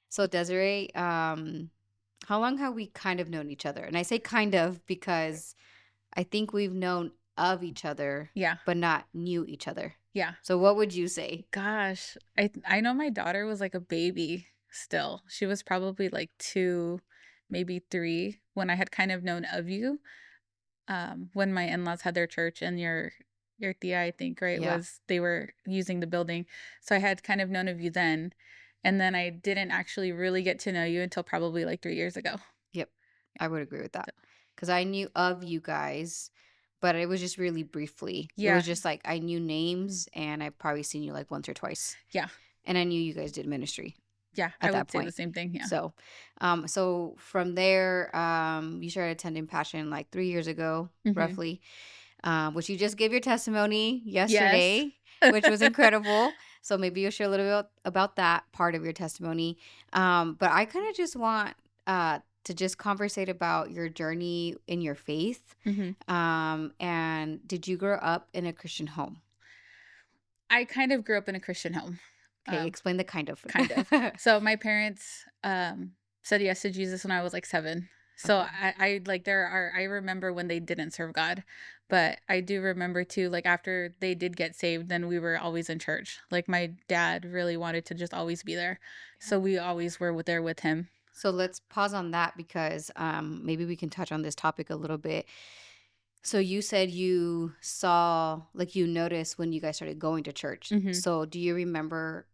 So Desiree, how long have we kind of known each other? And I say kind of because I think we've known of each other, Yeah. but not knew each other. Yeah. So what would you say? Gosh, I know my daughter was like a baby still. She was probably like 2, maybe 3 when I had kind of known of you. When my in-laws had their church and your tia, I think, right, Yeah. was they were using the building. So I had kind of known of you then. And then I didn't actually really get to know you until probably like 3 years ago. Yep. I would agree with that. So, Because I knew of you guys, but it was just really briefly. It was yeah. just like I knew names and I probably seen you like once or twice. Yeah. And I knew you guys did ministry Yeah, I at that would say the point. same thing, yeah. So from there, you started attending Passion like 3 years ago, Mhm. roughly, which you just gave your testimony Yes. yesterday, which was incredible. So maybe you'll share a little bit about that part of your testimony. But I kind of just want to just conversate about your journey in your faith. Mhm. And did you grow up in a Christian home? I kind of grew up in a Christian home. Okay, Um, explain the kind of. kind of. So my parents, said yes to Jesus when I was, like, 7. So Okay. I like, I remember when they didn't serve God, but I do remember too, like, after they did get saved, then we were always in church. Like, my dad really wanted to just always be there, so we always were there with him. So let's pause on that because maybe we can touch on this topic a little bit. So you said you saw, like, you noticed when you guys started going to church. Mhm. So do you remember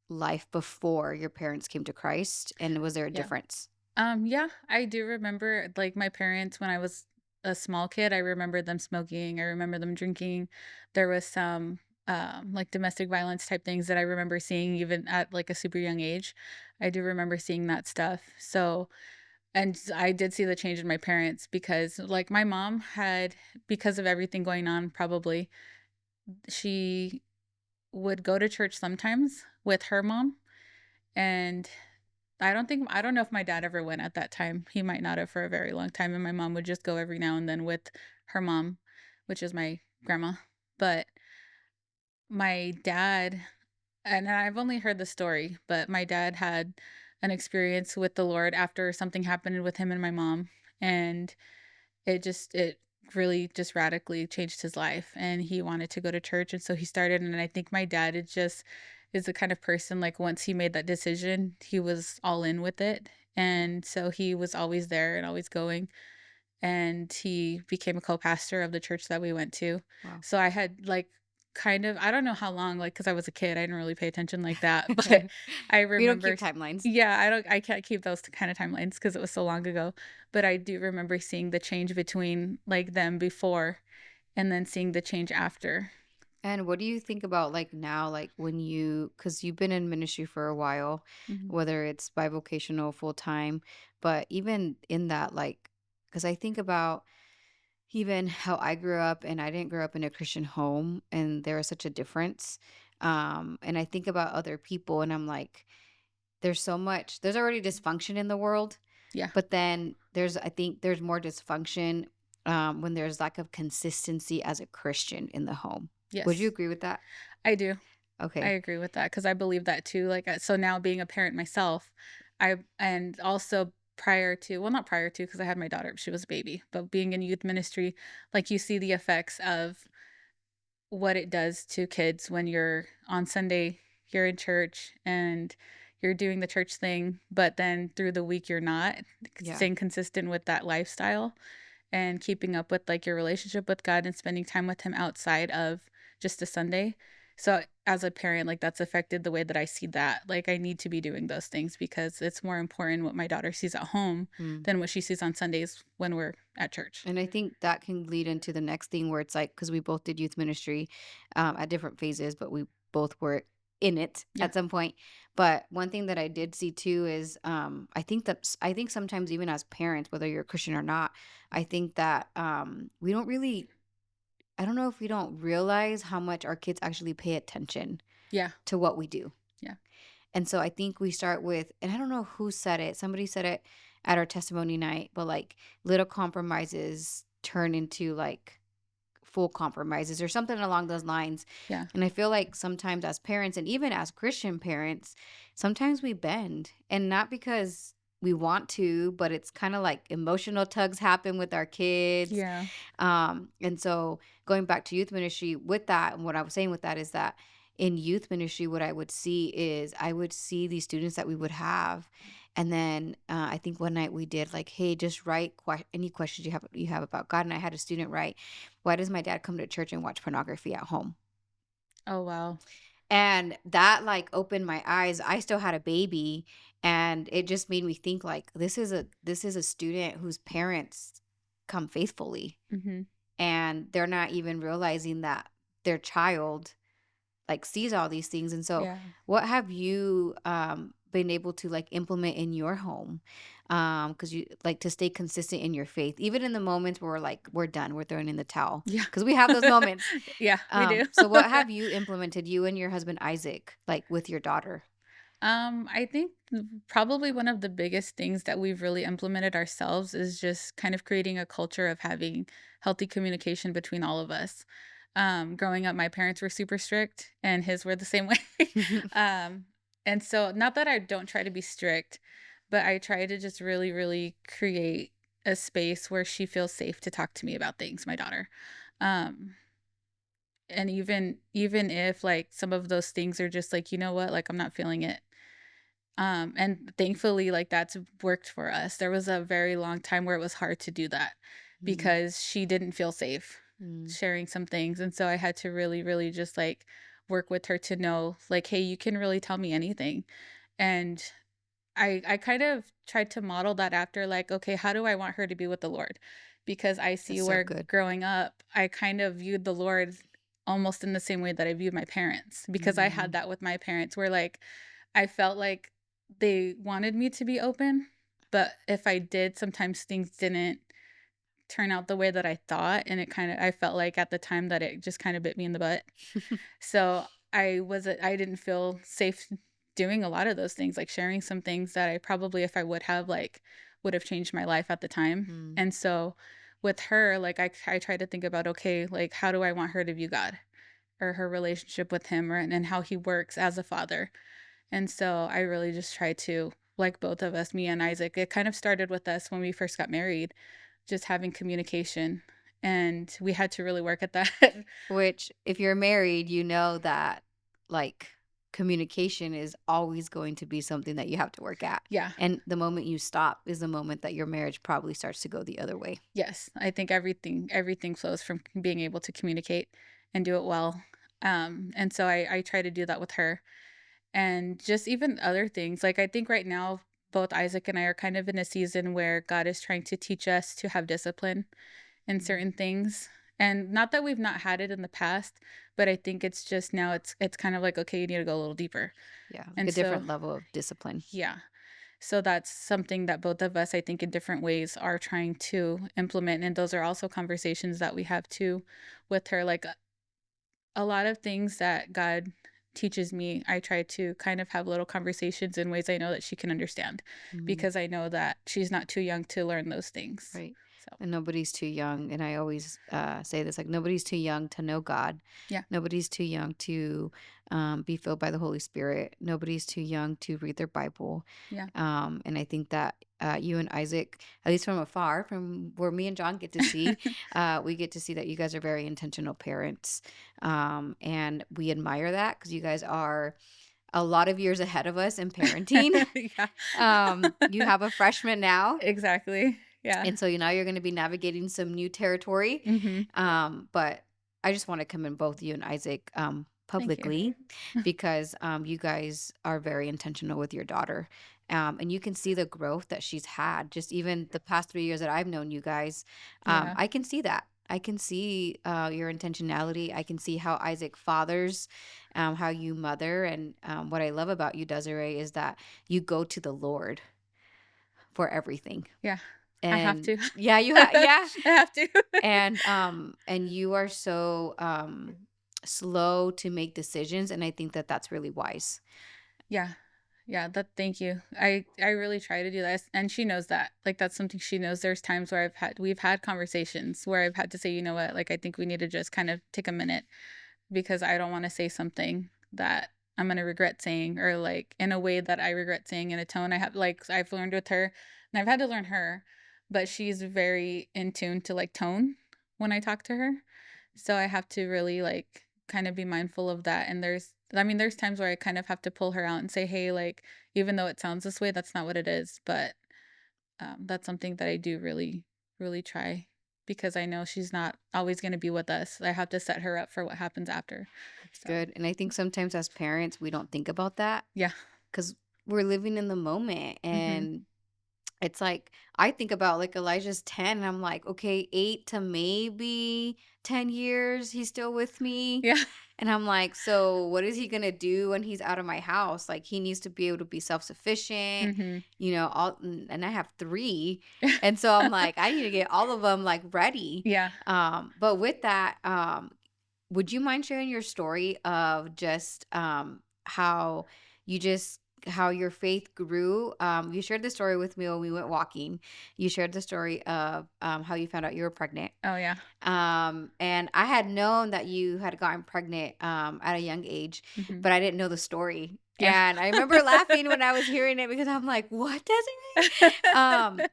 life before your parents came to Christ? And was there a Yeah. difference? Yeah, I do remember, like, my parents when I was a small kid, I remember them smoking, I remember them drinking. There was some, like, domestic violence type things that I remember seeing even at, like, a super young age. I do remember seeing that stuff. So and I did see the change in my parents because, like, my mom had because of everything going on probably, she would go to church sometimes with her mom, and I don't know if my dad ever went at that time. He might not have for a very long time, and my mom would just go every now and then with her mom, which is my grandma. But my dad and I've only heard the story, but my dad had an experience with the Lord after something happened with him and my mom, and it really just radically changed his life, and he wanted to go to church, and so he started, and I think my dad is the kind of person, like, once he made that decision, he was all in with it, and so he was always there and always going, and he became a co-pastor of the church that we went to. Wow. So I had, like, kind of I don't know how long, like, because I was a kid, I didn't really pay attention like that, but I We don't remember keep s timelines. yeah, I can't keep those kind of timelines because it was so long ago, but I do remember seeing the change between, like, them before and then seeing the change after. And what do you think about like now, like when because you've been in ministry for a while, Mhm. whether it's bivocational, full time, but even in that, like, because I think about even how I grew up and I didn't grow up in a Christian home and there was such a difference. And I think about other people and I'm like, there's already dysfunction in the world, Yeah. but then I think there's more dysfunction when there's lack of consistency as a Christian in the home. Would you Yes. agree with that? I do. I Okay. agree with that because I believe that too, like, so now being a parent myself, I and also prior to well, not prior to, because I had my daughter, she was a baby, but being in youth ministry, like, you see the effects of what it does to kids when you're on Sunday, you're in church, and you're doing the church thing, but then through the week, you're not Yeah. staying consistent with that lifestyle and keeping up with, like, your relationship with God and spending time with him outside of just a Sunday. So, as a parent, like, that's affected the way that I see that. Like, I need to be doing those things because it's more important what my daughter sees at home Mm. than what she sees on Sundays when we're at church. And I think that can lead into the next thing where it's like, because we both did youth ministry at different phases, but we both were in it Yeah. at some point. But one thing that I did see too is I think sometimes even as parents, whether you're a Christian or not, I think that we don't really, I don't know if we don't realize how much our kids actually pay attention Yeah. to what we do. Yeah. And so I think we start with, and I don't know who said it. Somebody said it at our testimony night, but like little compromises turn into like full compromises or something along those lines. Yeah. And I feel like sometimes as parents and even as Christian parents, sometimes we bend, and not because we want to, but it's kind of like emotional tugs happen with our kids. Yeah. And so going back to youth ministry with that, and what I was saying with that is that in youth ministry, what I would see is I would see these students that we would have. And then I think one night we did like, hey, just write any questions you have about God. And I had a student write, why does my dad come to church and watch pornography at home? Oh, wow. And that, like, opened my eyes. I still had a baby, and it just made me think, like, this is a student whose parents come faithfully, Mhm. and they're not even realizing that their child, like, sees all these things. And so Yeah. what have you, been able to, like, implement in your home? Because you like to stay consistent in your faith, even in the moments where we're like, "We're done, we're throwing in the towel," Yeah. because we have those moments. Yeah, we do. So what have you implemented, you and your husband Isaac, like, with your daughter? I think probably one of the biggest things that we've really implemented ourselves is just kind of creating a culture of having healthy communication between all of us. Growing up, my parents were super strict, and his were the same way. um, and so, not that I don't try to be strict, but I try to just really, really create a space where she feels safe to talk to me about things. My daughter. Um, and even if like some of those things are just like, you know what, like I'm not feeling it, and thankfully, like, that's worked for us. There was a very long time where it was hard to do that Mm, because she didn't feel safe mm, sharing some things, and so I had to really, really just, like, work with her to know, like, "Hey, you can really tell me anything." And I kind of tried to model that after, like, okay, how do I want her to be with the Lord? Because I see that's so where good. growing up, I kind of viewed the Lord almost in the same way that I viewed my parents, because I had Mm, that with my parents where, like, I felt like they wanted me to be open, but if I did, sometimes things didn't turn out the way that I thought, and I felt like at the time that it just kinda bit me in the butt. So, I didn't feel safe doing a lot of those things, like sharing some things that I probably, if I would have, like, would have changed my life at the time. mm, And so, with her, like, I try to think about, okay, like, how do I want her to view God or her relationship with him, or and how he works as a father. And so I really just try to, like both of us, me and Isaac, it kind of started with us when we first got married, just having communication. And we had to really work at that. which, if you're married, you know that, like, communication is always going to be something that you have to work at, Yeah. and the moment you stop is the moment that your marriage probably starts to go the other way. Yes. I think everything flows from being able to communicate and do it well. And so I try to do that with her. And just even other things. Like I think right now, both Isaac and I are kind of in a season where God is trying to teach us to have discipline in Mm, certain things. And not that we've not had it in the past, but I think it's just now it's kind of like, okay, you need to go a little deeper. yeah, like And a so, different level of discipline. yeah. So that's something that both of us, I think, in different ways are trying to implement. And those are also conversations that we have too with her. Like a lot of things that God teaches me, I try to kind of have little conversations in ways I know that she can understand, Mhm. because I know that she's not too young to learn those things. Right. So, And nobody's too young. And I always say this, like, nobody's too young to know God. yeah. Nobody's too young to be filled by the Holy Spirit. Nobody's too young to read their Bible. Yeah. And I think that you and Isaac, at least from afar, from where me and John get to see, we get to see that you guys are very intentional parents. And we admire that because you guys are a lot of years ahead of us in parenting. Yeah. You have a freshman now, Exactly. Yeah. and so now you're gonna be navigating some new territory. Mhm. But I just wanna commend both you and Isaac, Thank you. publicly because, you guys are very intentional with your daughter. And you can see the growth that she's had just even the past 3 years that I've known you guys. Yeah. I can see that. I can see, your intentionality. I can see how Isaac fathers, how you mother, and, what I love about you, Desiree, is that you go to the Lord for everything. Yeah. I have And to. yeah, I yeah. have to. And you are so, slow to make decisions, and I think that that's really wise. Yeah. Yeah, that thank you. I really try to do that, and she knows that. Like, that's something she knows. There's times where we've had conversations where I've had to say, "You know what? Like, I think we need to just kind of take a minute because I don't wanna say something that I'm gonna regret saying or, like, in a way that I regret saying in a tone I have like, I've learned with her, and I've had to learn her, but she's very in tune to, like, tone when I talk to her. So I have to really, like, kind of be mindful of that, and there's times where I kind of have to pull her out and say, "Hey, like, even though it sounds this way, that's not what it is," but, that's something that I do really, really try because I know she's not always gonna be with us. I have to set her up for what happens after. That's So, good. And I think sometimes as parents, we don't think about that yeah. because we're living in the moment. Mhm. And it's like, I think about like Elijah's 10, and I'm like, okay, 8 to maybe 10 years, he's still with me. Yeah. And I'm like, so what is he gonna do when he's out of my house? Like, he needs to be able to be self-sufficient, Mhm. all, and I have 3. And so I'm like, I need to get all of them like ready. Yeah. But with that, would you mind sharing your story of just how you just how your faith grew? You shared the story with me when we went walking. You shared the story of how you found out you were pregnant. Oh, yeah. And I had known that you had gotten pregnant at a young age, Mhm. but I didn't know the story. Yeah. And I remember laughing when I was hearing it because I'm like, "What does it?"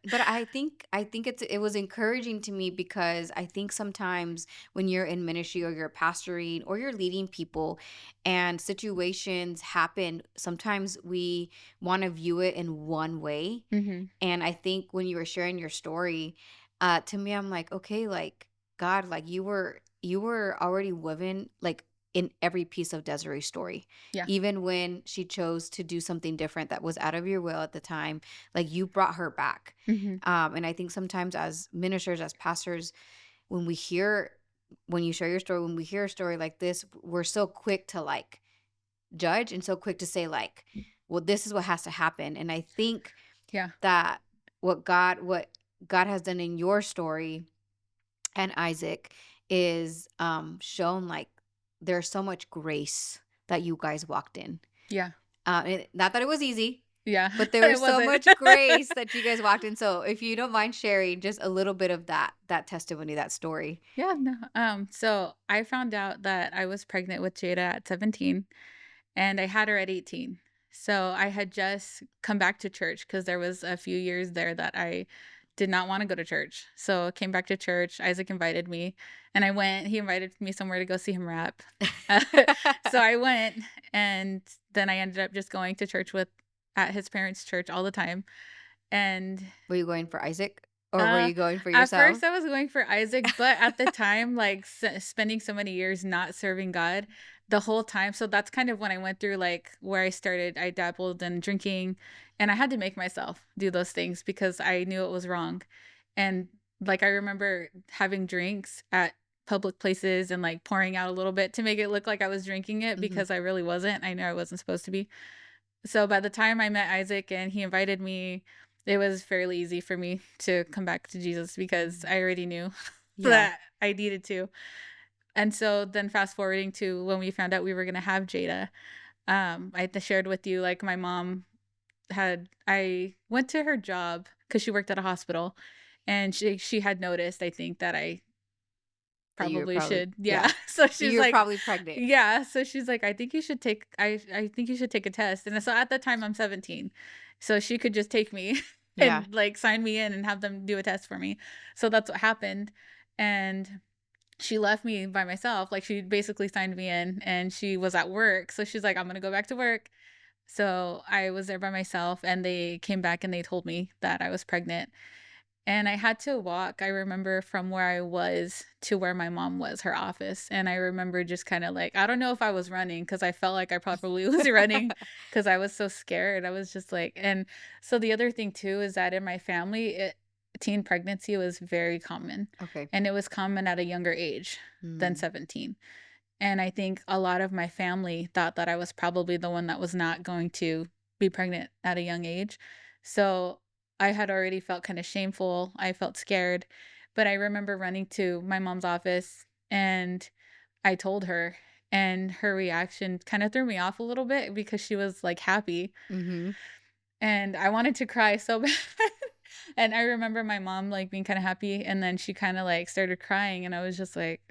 But I think it was encouraging to me because I think sometimes when you're in ministry or you're pastoring or you're leading people and situations happen, sometimes we want to view it in one way. Mhm. And I think when you were sharing your story, to me, I'm like, okay, like God, like you were already living like in every piece of Desiree's story. Yeah. Even when she chose to do something different that was out of your will at the time, like you brought her back. Mhm. And I think sometimes as ministers, as pastors, when we hear when you share your story, when we hear a story like this, we're so quick to like judge and so quick to say like, well, this is what has to happen. And I think Yeah. that what God has done in your story and Isaac is shown like there's so much grace that you guys walked in. Yeah. Not that it was easy, Yeah. but there It was so wasn't. much grace that you guys walked in. So if you don't mind sharing just a little bit of that testimony, that story. Yeah, no, so I found out that I was pregnant with Jada at 17, and I had her at 18. So I had just come back to church because there was a few years there that I did not wanna go to church. So I came back to church, Isaac invited me, and I went. He invited me somewhere to go see him rap. So I went, and then I ended up just going to church with at his parents' church all the time, and Were you going for Isaac or were uh, you going for at yourself? first I was going for Isaac, but at the time, like, spending so many years not serving God, the whole time so that's kind of when I went through, like, where I dabbled in drinking, and I had to make myself do those things because I knew it was wrong, and, like, I remember having drinks at public places and, like, pouring out a little bit to make it look like I was drinking it Hmm. because I really wasn't, I knew I wasn't supposed to be. So by the time I met Isaac and he invited me, it was fairly easy for me to come back to Jesus because I already knew Yeah. that I needed to. And so then fast forwarding to when we found out we were gonna have Jada, I had shared with you like my mom I went to her job because she worked at a hospital and she had noticed I think that I That you were probably probably, should, yeah. yeah. So she's You were like, probably pregnant. yeah, so she's like, "I think you should take I think you should take a test." And so at that time, I'm 17, so she could just take me Yeah. and, like, sign me in and have them do a test for me. So that's what happened, and she left me by myself, like, she basically signed me in, and she was at work, so she's like, "I'm gonna go back to work." So I was there by myself, and they came back and they told me that I was pregnant. And I had to walk, I remember, from where I was to where my mom was, her office, and I remember just kinda like I don't know if I was running because I felt like I probably was running because I was so scared, I was just like and so the other thing too is that in my family, teen pregnancy was very common, Okay. and it was common at a younger age than Mm. 17, and I think a lot of my family thought that I was probably the one that was not going to be pregnant at a young age. So I had already felt kind of shameful. I felt scared. But I remember running to my mom's office and I told her. and her reaction kinda threw me off a little bit because she was, like, happy, Mhm. and I wanted to cry so bad. And I remember my mom, like, being kinda happy, and then she kinda, like, started crying, and I was just like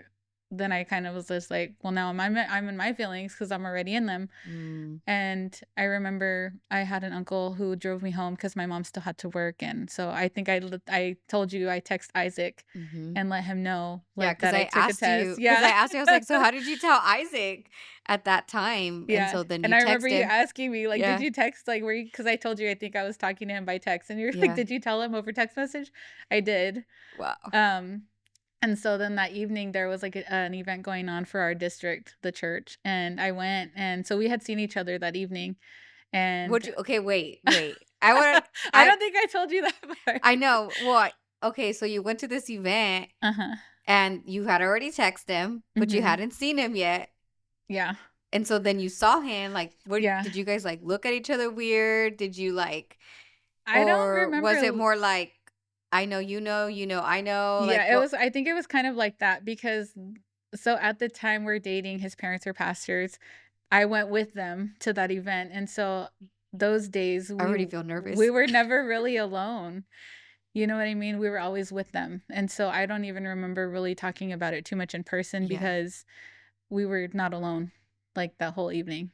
then I kind of was just like, "Well, now I'm in my feelings because 'cause I'm already in them." Mm. And I remember I had an uncle who drove me home because my mom still had to work, and so I think I told you I text Isaac Mhm. and let him know, Yeah, like, that I took a test. Yeah. I was like, "So how did you tell Isaac at that time?" And Yeah, so then and you I remember text you him. asking me, like, "Did Yeah. you text?" Like, were you? Because I told you I think I was talking to him by text, and you're like, Yeah. "Did you tell him over text message?" I did. Wow. Um, and so then that evening, there was, like, an event going on for our district, the church, and I went, and so we had seen each other that evening, and Would you Okay, wait, wait. I wanna I don't think I told you that part. I know. Well, okay, so you went to this event Uh-huh. and you had already texted him, but you Mhm. hadn't seen him yet. Yeah. And so then you saw him, like, what Yeah. did you guys, like, look at each other weird? Did you, like, I don't or remember was it l more like, I know you know I know, like, Yeah, it what? was I think it was kind of like that because so at the time we're dating, his parents are pastors. I went with them to that event, and so those days I already feel we nervous. were never really alone. You know what I mean? We were always with them, and so I don't even remember really talking about it too much in person Yeah. because we were not alone, like, that whole evening.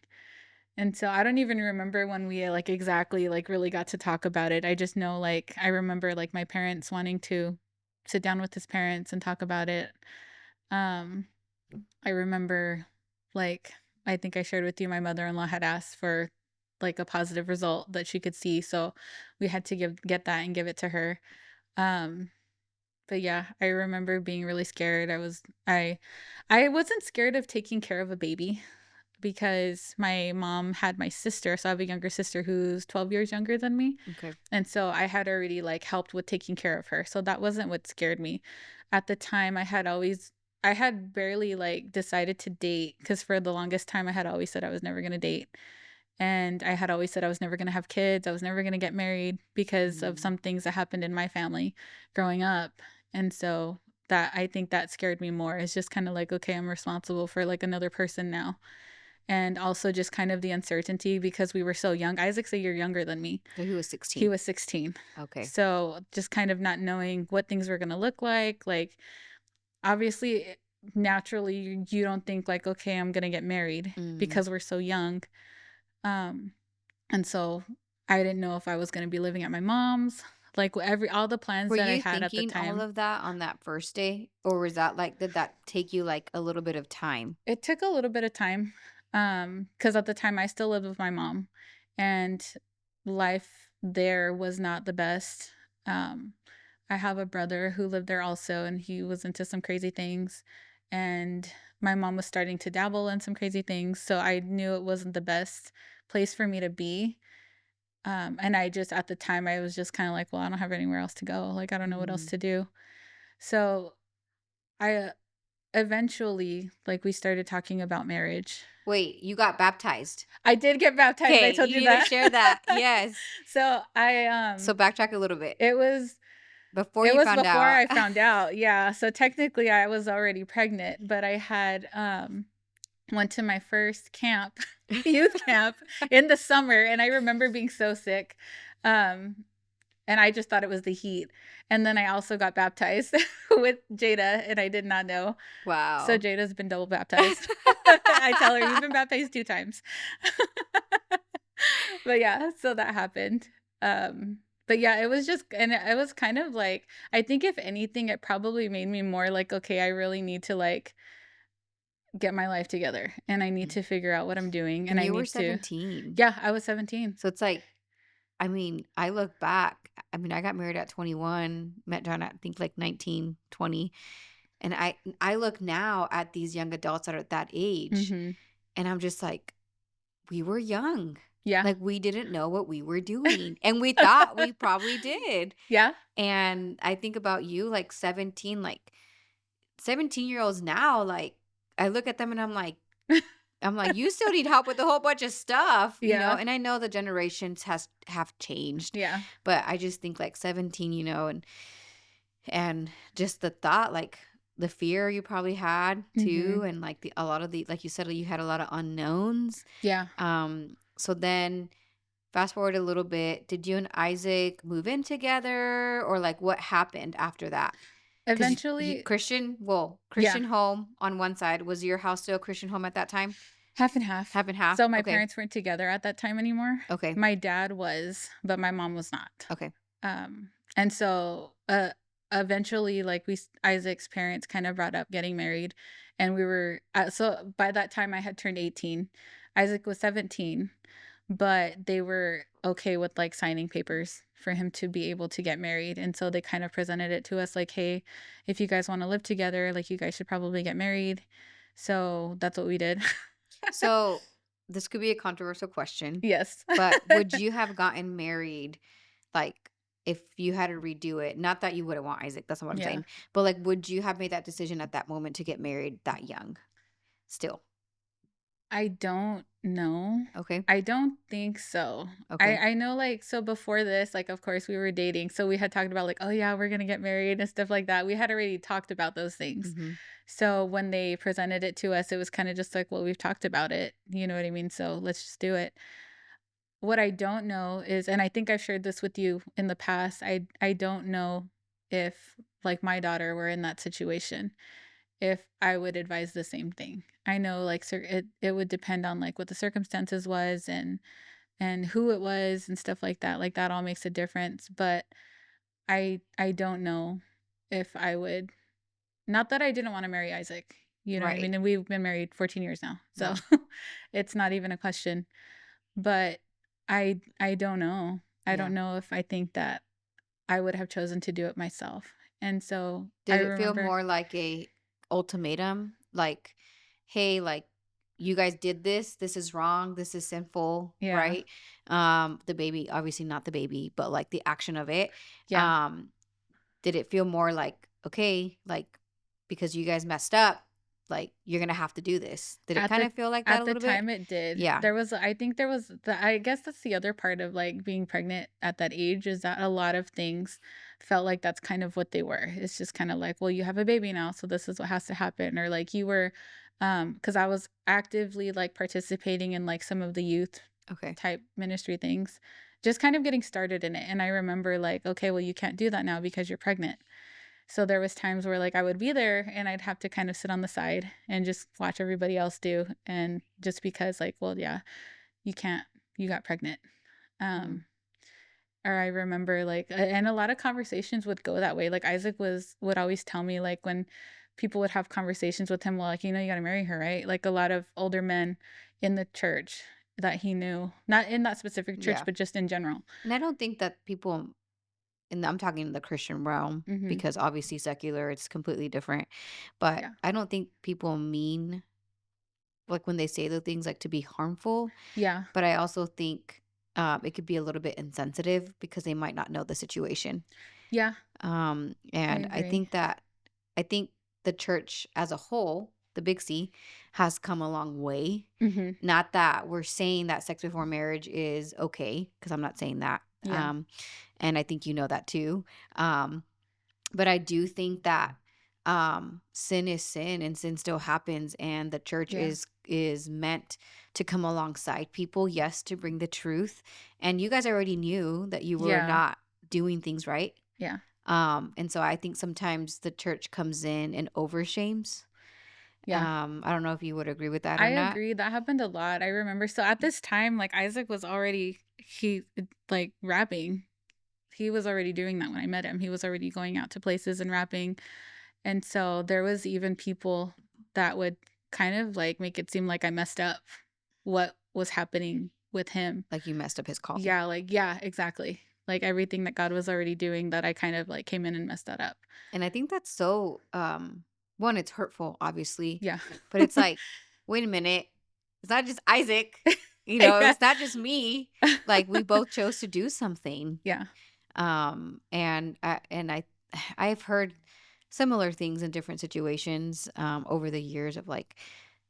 And so I don't even remember when we, like, exactly, like, really got to talk about it. I just know, like, I remember, like, my parents wanting to sit down with his parents and talk about it. Um, I remember, like, I think I shared with you, my mother-in-law had asked for, like, a positive result that she could see, so we had to get that and give it to her. Um, but yeah, I remember being really scared. I wasn't scared of taking care of a baby because my mom had my sister, so I have a younger sister who's 12 years younger than me, Okay. and so I had already, like, helped with taking care of her, so that wasn't what scared me. At the time, I had barely, like, decided to date because for the longest time, I had always said I was never gonna date, and I had always said I was never gonna have kids, I was never gonna get married because of Mm. some things that happened in my family growing up, and so that I think that scared me more. It's just kinda like, "Okay, I'm responsible for, like, another person now." And also just kind of the uncertainty because we were so young. Isaac's a year younger than me. So he was He 16. was 16. Okay. So just kind of not knowing what things were going to look like obviously naturally you don't think like okay, I'm going to get married Mm. because we're so young. Um and so I didn't know if I was going to be living at my mom's, like every all the plans Were that I you had at the thinking all time. of that on that first day? Or was that like, did that take you like a little bit of time? It took a little bit of time, because at the time I still lived with my mom, and life there was not the best. Um, I have a brother who lived there also, and he was into some crazy things, and my mom was starting to dabble in some crazy things, so I knew it wasn't the best place for me to be. And I just at the time I was just kind of like, well, I don't have anywhere else to go. Like I don't know what else Mm. to do. So I eventually like we started talking about marriage. Wait, you got baptized. I did get baptized, I Okay, told you you need to that. share that. Yes. So, So backtrack a little bit. it was Before it you was found before out. I found out, yeah, so technically I was already pregnant, but I had, went to my first camp, youth camp in the summer, and I remember being so sick, um, and I just thought it was the heat, and then I also got baptized with Jada, and I did not know. So Wow. Jada's been double baptized. I tell her, "You've been baptized 2 times." But yeah, so that happened. But yeah, it was just and it was kind of like I think if anything, it probably made me more like, "Okay, I really need to, like, get my life together, and I need Mm. to figure out what I'm doing, and And I you were need to." 17. Yeah, I was 17. So it's like, I mean, I look back, I mean, I got married at 21, met John at, I think, like 19, 20. And I look now at these young adults that are at that age, Mhm. and I'm just like, we were young. Yeah. Like, we didn't know what we were doing, and we thought we probably did. Yeah. And I think about you, like 17, like 17-year-olds now, like, I look at them and I'm like, "You still need help with a whole bunch of stuff," you know? Yeah. And I know the generations have changed, Yeah. but I just think like 17, and just the thought, like, the fear you probably had too, Mhm. and like a lot of the, like you said, you had a lot of unknowns. Yeah. So then fast forward a little bit, did you and Isaac move in together, or like what happened after that? Because Eventually Christian, well, yeah, Christian home on one side. Was your house still a Christian home at that time? half and half. Half and half. So my Okay. parents weren't together at that time anymore. Okay. My dad was, but my mom was not. Okay. And so, eventually, like, Isaac's parents kind of brought up getting married, and we were so by that time, I had turned 18. Isaac was 17, but they were okay with, like, signing papers for him to be able to get married, and so they kind of presented it to us like, "Hey, if you guys wanna live together, like, you guys should probably get married." So that's what we did. So this could be a controversial question, Yes. but would you have gotten married, like, if you had to redo it? Not that you wouldn't want Isaac, that's not what I'm Yeah. saying. But like, would you have made that decision at that moment to get married that young still? I don't know. Okay. I don't think so. I Okay. I know, like, so before this, like, of course, we were dating, so we had talked about, like, "Oh, yeah, we're gonna get married," and stuff like that. We had already talked about those things. Mm-hmm. So when they presented it to us, it was kinda just like, "Well, we've talked about it," you know what I mean? So let's just do it. What I don't know is, and I think I've shared this with you in the past, I don't know if, like, my daughter were in that situation, if I would advise the same thing. I know, like, it would depend on, like, what the circumstances was and who it was and stuff like, that all makes a difference, but I don't know if I would, not that I didn't wanna marry Isaac, you know what I Right. mean? And we've been married 14 years now, so Yeah. it's not even a question, but I don't know. I Yeah. don't know if I think that I would have chosen to do it myself, and so I Did it feel remember more like a ultimatum? Like, hey, like, you guys did this. This is wrong. This is sinful, yeah, right? The baby, obviously not the baby, but like the action of it. yeah. Um, did it feel more like, okay, like, because you guys messed up, like you're gonna have to do this? Did it At kind the of feel like that a at the little bit? time it did. Yeah. There was I think there was I guess that's the other part of, like, being pregnant at that age is that a lot of things felt like that's kind of what they were. It's just kinda like, "Well, you have a baby now, so this is what has to happen," or, like, you were, because I was actively, like, participating in, like, some of the youth Okay. type ministry things, just kind of getting started in it, and I remember, like, "Okay, well, you can't do that now because you're pregnant." So there was times where, like, I would be there and I'd have to kind of sit on the side and just watch everybody else do, and just because, like, well, yeah, you can't, you got pregnant. Mm. Um, or I remember, like, and a lot of conversations would go that way. Like, Isaac would always tell me, like, when people would have conversations with him, well, like, you gotta marry her, right? Like, a lot of older men in the church that he knew, not in that specific church, Yeah. but just in general. And I don't think that people, and I'm talking in the Christian realm Mhm. because obviously secular, it's completely different. But Yeah. I don't think people mean, like, when they say the things, like, to be harmful. Yeah. But I also think it could be a little bit insensitive because they might not know the situation. Yeah. I And agree. I think the church as a whole, the big C, has come a long way. Mhm. Not that we're saying that sex before marriage is okay, because I'm not saying that. Yeah. And I think you know that too. Um, but I do think that sin is sin, and sin still happens, and the church Yeah. is meant to come alongside people, yes, to bring the truth. And you guys already knew that you were Yeah. not doing things right. Yeah. And so I think sometimes the church comes in and overshames. Yeah. I don't know if you would agree with that I or not. agree, that happened a lot. I remember, so at this time, like, Isaac was already like, rapping. He was already doing that when I met him. He was already going out to places and rapping, and so there was even people that would kind of, like, make it seem like I messed up what was happening with him. Like, you messed up his calling. Yeah, like, yeah, exactly. Like, everything that God was already doing, that I kind of, like, came in and messed that up. And I think that's so one, it's hurtful, obviously, Yeah. but it's like, wait a minute, it's not just Isaac, Yeah. it's not just me. Like, we both chose to do something. Yeah. And I've heard similar things in different situations over the years of like,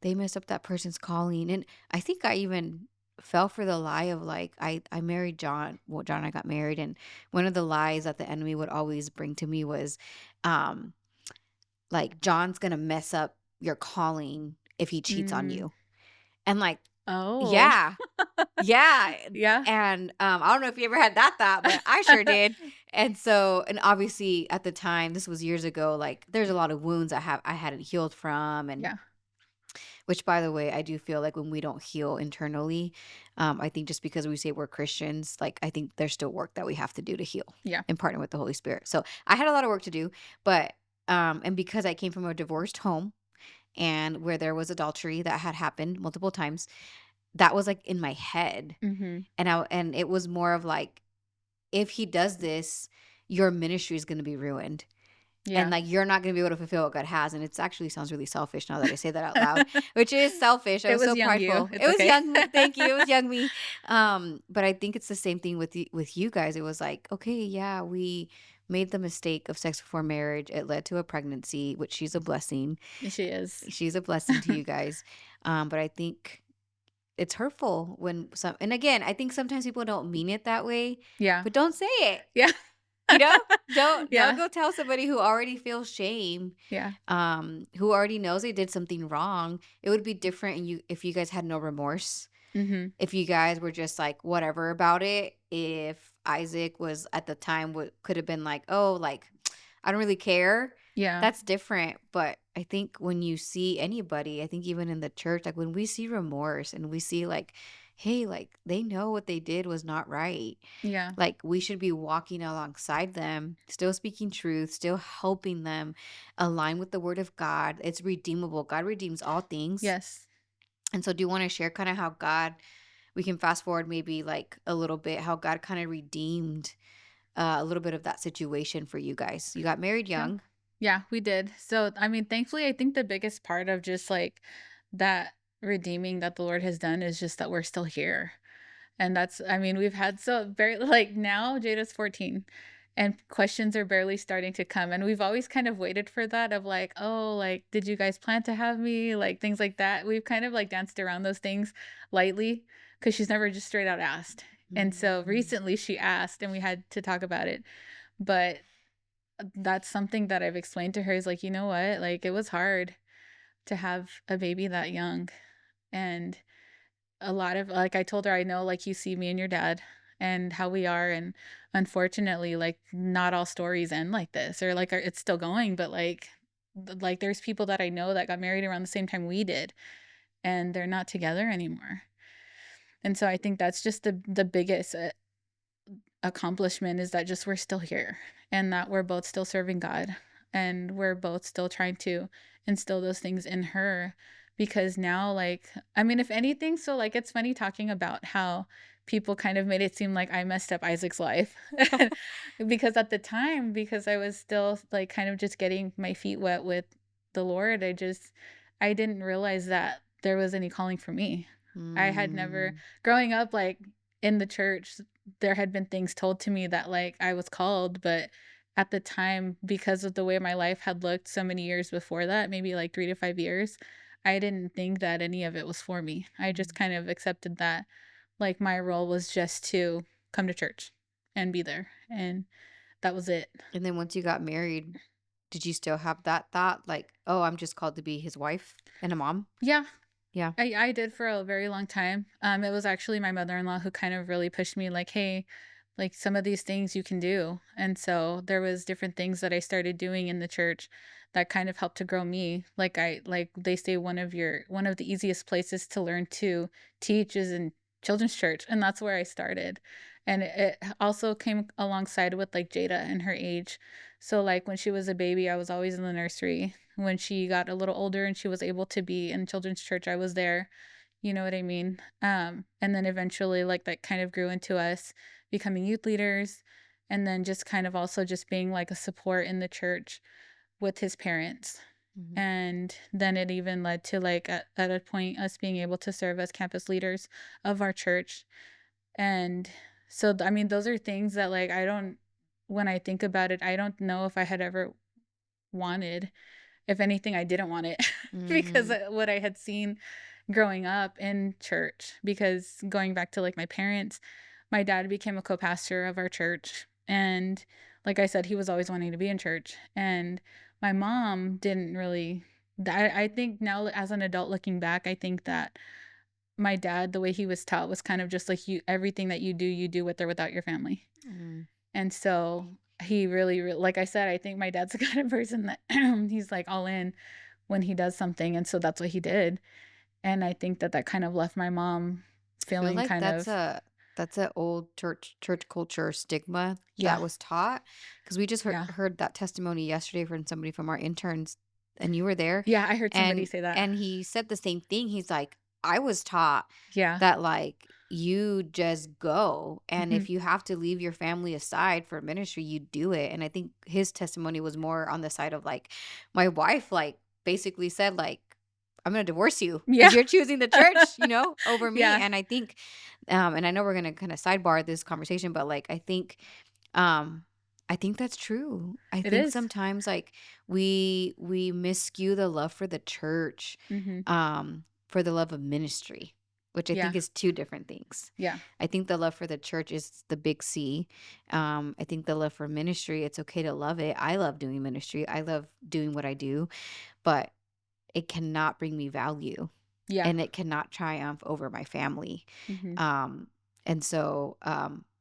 they messed up that person's calling. And I think I even fell for the lie of like, I married John. Well, John and I got married, and one of the lies that the enemy would always bring to me was, um like, John's gonna mess up your calling if he cheats on Mm. you. And, like Oh. yeah. Yeah, Yeah. and, I don't know if you ever had that thought, but I sure did. And so and obviously, at the time, this was years ago, like, there's a lot of wounds I hadn't healed from, and Yeah. which, by the way, I do feel like when we don't heal internally, I think just because we say we're Christians, like, I think there's still work that we have to do to heal Yeah. and partner with the Holy Spirit. So, I had a lot of work to do, but, and because I came from a divorced home and where there was adultery that had happened multiple times, that was, like, in my head, Mhm. and it was more of like, if he does this, your ministry is gonna be ruined, and, Yeah. like, you're not gonna be able to fulfill what God has, and it's actually sounds really selfish now that I say that out loud, which is selfish. I It was was so young you. prideful. It It's was okay. young thank you, it was young me. But I think it's the same thing with you guys. It was like, okay, yeah, we made the mistake of sex before marriage. It led to a pregnancy, which she's a blessing. She is. She's a blessing to you guys. But I think it's hurtful when some and again, I think sometimes people don't mean it that way, Yeah. but don't say it. Yeah. You know? Don't Yeah. go tell somebody who already feels shame, Yeah. who already knows they did something wrong. It would be different and you if you guys had no remorse. Mhm. If you guys were just like whatever about it. If Isaac was at the time what could have been like, "Oh, like I don't really care." Yeah. That's different, but I think when you see anybody, I think even in the church, like when we see remorse and we see like, hey, like they know what they did was not right. Yeah. Like we should be walking alongside them, still speaking truth, still helping them align with the word of God. It's redeemable. God redeems all things. Yes. And so do you want to share kind of how God we can fast forward maybe like a little bit how God kind of redeemed a little bit of that situation for you guys. You got married Yeah. young. Yeah, we did. So, I mean, thankfully, I think the biggest part of just like that redeeming that the Lord has done is just that we're still here. And that's, I mean, we've had so very, like now Jada's 14 and questions are barely starting to come. And we've always kind of waited for that of like, oh, like, did you guys plan to have me? Like things like that. We've kind of like danced around those things lightly because she's never just straight out asked. And so Mm. recently she asked and we had to talk about it. But that's something that I've explained to her is like, you know what? Like, it was hard to have a baby that young. And a lot of, like, I told her, I know, like, you see me and your dad and how we are. And unfortunately, like, not all stories end like this or like, it's still going. But like, like, there's people that I know that got married around the same time we did and they're not together anymore. And so I think that's just the biggest accomplishment is that just we're still here and that we're both still serving God and we're both still trying to instill those things in her because now like I mean if anything so like it's funny talking about how people kind of made it seem like I messed up Isaac's life because at the time because I was still like kind of just getting my feet wet with the Lord I didn't realize that there was any calling for me. I had never Mm. growing up like in the church there had been things told to me that like I was called, but at the time, because of the way my life had looked so many years before that, maybe like 3 to 5 years, I didn't think that any of it was for me. I just kind of accepted that like my role was just to come to church and be there, and that was it. And then once you got married, did you still have that thought like, "Oh, I'm just called to be his wife and a mom?" Yeah, Yeah. I did for a very long time. It was actually my mother-in-law who kind of really pushed me like, "Hey, like some of these things you can do." And so there was different things that I started doing in the church that kind of helped to grow me. Like they say one of the easiest places to learn to teach is in children's church, and that's where I started. And it also came alongside with like Jada and her age. So like when she was a baby, I was always in the nursery. When she got a little older and she was able to be in children's church, I was there. You know what I mean? And then eventually like that kind of grew into us becoming youth leaders and then just kind of also just being like a support in the church with his parents. Mhm. And then it even led to like at a point us being able to serve as campus leaders of our church. And so I mean those are things that like I don't when I think about it, I don't know if I had ever wanted. If anything, I didn't want it because Mhm. what I had seen growing up in church, because going back to like my parents, my dad became a co-pastor of our church. And like I said, he was always wanting to be in church. And My mom didn't really I think now as an adult looking back, I think that my dad, the way he was taught was kind of just like you everything that you do with or without your family. Mm. And so he really like I said, I think my dad's the kind of person that he's like all in when he does something. And so that's what he did. And I think that that kind of left my mom I feel feeling like kind of, that's a old church culture stigma that yeah, was taught, because we just yeah, heard that testimony yesterday from somebody from our interns, and you were there, yeah. I heard somebody and say that. he said the same thing. He's like, "I was taught Yeah. that, like, you just go, and Hmm. if you have to leave your family aside for ministry, you do it." And I think his testimony was more on the side of, like, my wife, like, basically said, like, "I'm gonna divorce you because Yeah. you're choosing the church, over me." Yeah. And I think, and I know we're gonna kinda sidebar this conversation, but, like, um, I think that's true. I It think is. sometimes, like, we miscue the love for the church, Hmm. for the love of ministry, which I Yeah. think is 2 different things. Yeah. I think the love for the church is the big C. I think the love for ministry, it's okay to love it. I love doing ministry. I love doing what I do, but it cannot bring me value, Yeah. and it cannot triumph over my family. Hmm. Um, and so,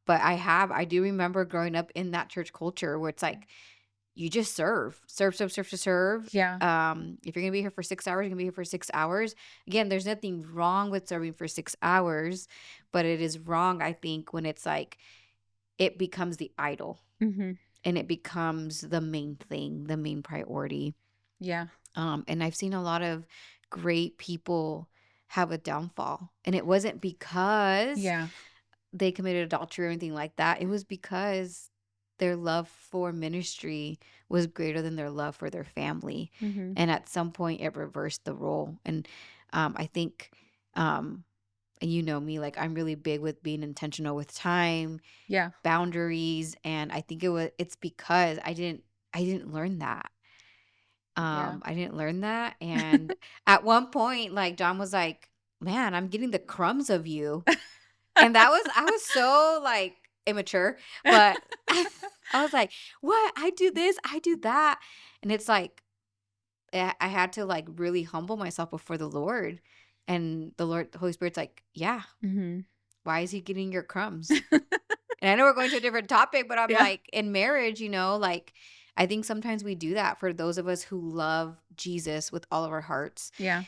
but I do remember growing up in that church culture where it's like, you just serve. Yeah. If you're gonna be here for 6 hours, you're gonna be here for 6 hours. Again, there's nothing wrong with serving for 6 hours, but it is wrong, I think, when it's like it becomes the idol Hmm. and it becomes the main thing, the main priority. Yeah. And I've seen a lot of great people have a downfall. And it wasn't because Yeah. they committed adultery or anything like that. It was because their love for ministry was greater than their love for their family. Hmm. And at some point, it reversed the role. And I think, um, and you know me, like, I'm really big with being intentional with time, Yeah. boundaries, and I think it's because I didn't learn that. Yeah. I didn't learn that, and at one point, like, John was like, "Man, I'm getting the crumbs of you." And I was so, like, immature, but I was like, "What? I do this, I do that." And it's like, I had to, like, really humble myself before the Lord, and the Holy Spirit's like, "Yeah, Hmm. why is he getting your crumbs?" And I know we're going to a different topic, but I'm Yeah. like, in marriage, like, I think sometimes we do that for those of us who love Jesus with all of our hearts, Yeah.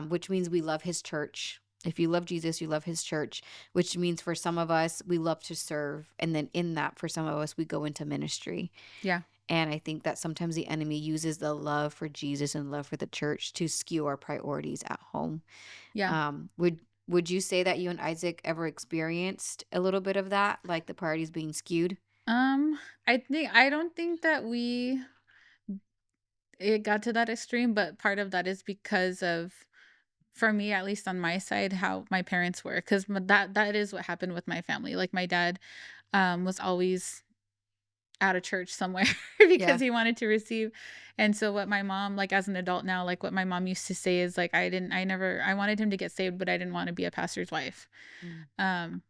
which means we love his church. If you love Jesus, you love his church, which means for some of us, we love to serve. And then in that, for some of us, we go into ministry. Yeah. And I think that sometimes the enemy uses the love for Jesus and love for the church to skew our priorities at home. Yeah. Would you say that you and Isaac ever experienced a little bit of that, like the priorities being skewed? Um, I don't think that it got to that extreme, but part of that is because of, for me, at least on my side, how my parents were, because that is what happened with my family. Like my dad, was always at a church somewhere because Yeah. he wanted to receive. And so what my mom, like as an adult now, like what my mom used to say is like, I wanted him to get saved, but I didn't want to be a pastor's wife. Mm. Um,